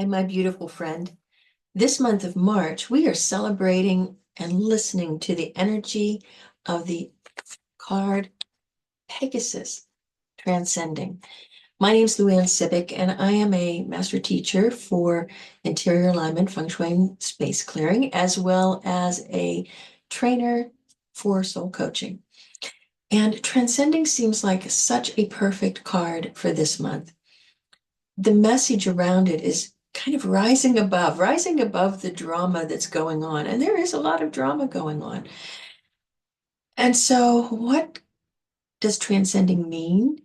Hi, my beautiful friend. This month of March, we are celebrating and listening to the energy of the card Pegasus, Transcending. My name is LuAnn Cibik, and I am a master teacher for interior alignment, feng shui, and space clearing, as well as a trainer for soul coaching. And Transcending seems like such a perfect card for this month. The message around it is kind of rising above the drama that's going on. And there is a lot of drama going on. And so, what does transcending mean?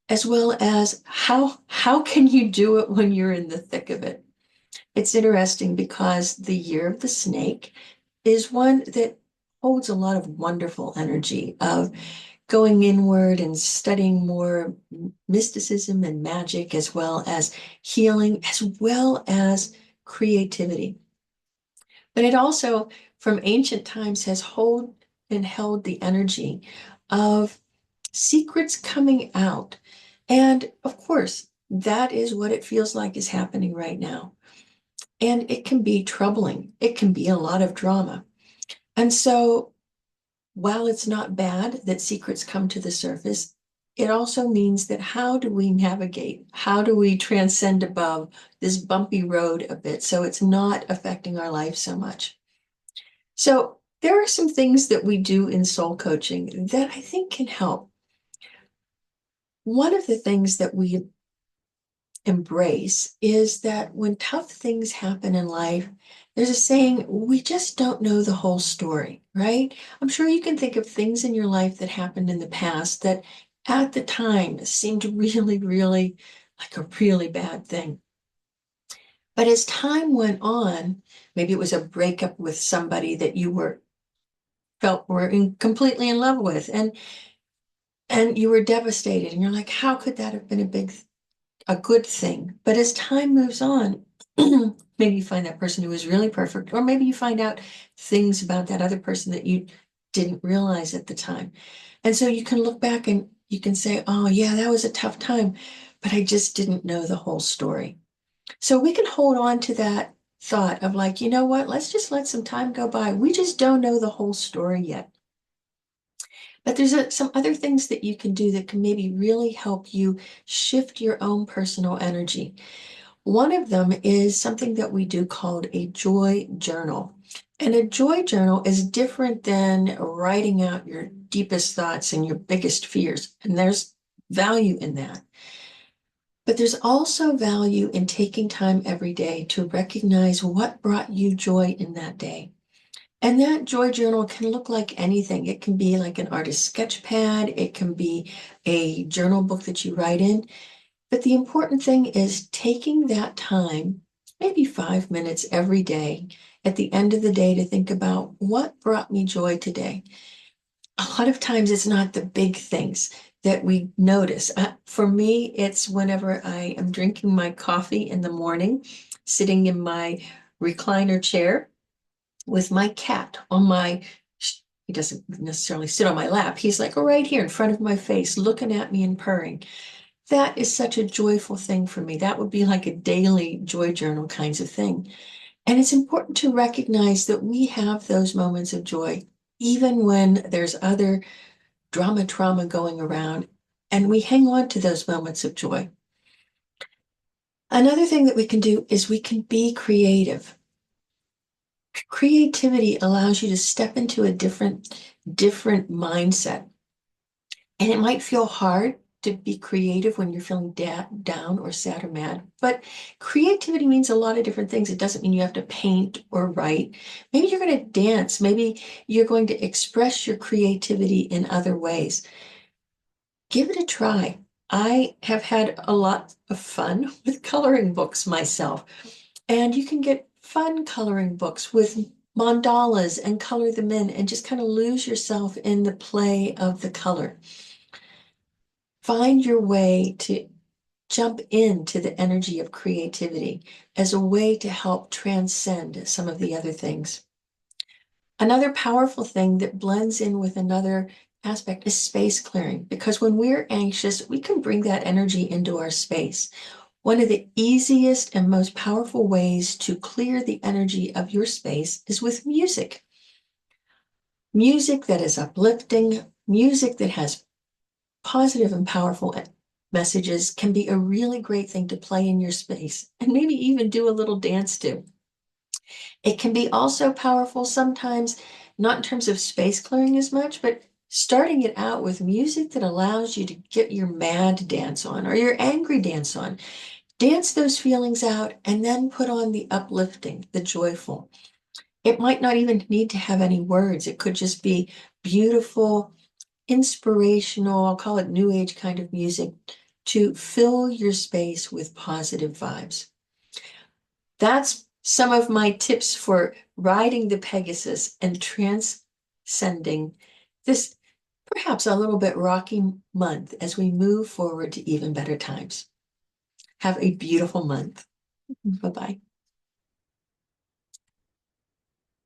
As well as how can you do it when you're in the thick of it? It's interesting because the year of the snake is one that holds a lot of wonderful energy of going inward and studying more mysticism and magic, as well as healing, as well as creativity. But it also, from ancient times, has held the energy of secrets coming out. And of course, that is what it feels like is happening right now. And it can be troubling. It can be a lot of drama. And so while it's not bad that secrets come to the surface, it also means that how do we navigate? How do we transcend above this bumpy road a bit so it's not affecting our life so much? So there are some things that we do in soul coaching that I think can help. One of the things that we embrace is that when tough things happen in life, there's a saying, we just don't know the whole story, right? I'm sure you can think of things in your life that happened in the past that at the time seemed really, really like a really bad thing. But as time went on, maybe it was a breakup with somebody that you completely in love with, and you were devastated, and you're like, how could that have been a good thing? But as time moves on, maybe you find that person who was really perfect, or maybe you find out things about that other person that you didn't realize at the time. And so you can look back and you can say, oh, yeah, that was a tough time, but I just didn't know the whole story. So we can hold on to that thought of like, you know what, let's just let some time go by. We just don't know the whole story yet. But there's some other things that you can do that can maybe really help you shift your own personal energy. One of them is something that we do called a joy journal. And a joy journal is different than writing out your deepest thoughts and your biggest fears. And there's value in that. But there's also value in taking time every day to recognize what brought you joy in that day. And that joy journal can look like anything. It can be like an artist sketch pad. It can be a journal book that you write in. But the important thing is taking that time, maybe 5 minutes every day, at the end of the day to think about what brought me joy today. A lot of times it's not the big things that we notice. For me, it's whenever I am drinking my coffee in the morning, sitting in my recliner chair with my cat on my, he doesn't necessarily sit on my lap. He's like right here in front of my face, looking at me and purring. That is such a joyful thing for me. That would be like a daily joy journal kinds of thing. And it's important to recognize that we have those moments of joy, even when there's other trauma going around, and we hang on to those moments of joy. Another thing that we can do is we can be creative. Creativity allows you to step into a different mindset. And it might feel hard to be creative when you're feeling down or sad or mad. But creativity means a lot of different things. It doesn't mean you have to paint or write. Maybe you're going to dance. Maybe you're going to express your creativity in other ways. Give it a try. I have had a lot of fun with coloring books myself. And you can get fun coloring books with mandalas and color them in and just kind of lose yourself in the play of the color. Find your way to jump into the energy of creativity as a way to help transcend some of the other things. Another powerful thing that blends in with another aspect is space clearing, because when we're anxious, we can bring that energy into our space. One of the easiest and most powerful ways to clear the energy of your space is with music. Music that is uplifting, music that has positive and powerful messages can be a really great thing to play in your space and maybe even do a little dance to. It can be also powerful sometimes, not in terms of space clearing as much, but starting it out with music that allows you to get your mad dance on or your angry dance on. Dance those feelings out and then put on the uplifting, the joyful. It might not even need to have any words. It could just be beautiful, inspirational, I'll call it new age kind of music to fill your space with positive vibes. That's some of my tips for riding the Pegasus and transcending this perhaps a little bit rocky month as we move forward to even better times. Have a beautiful month. Bye-bye.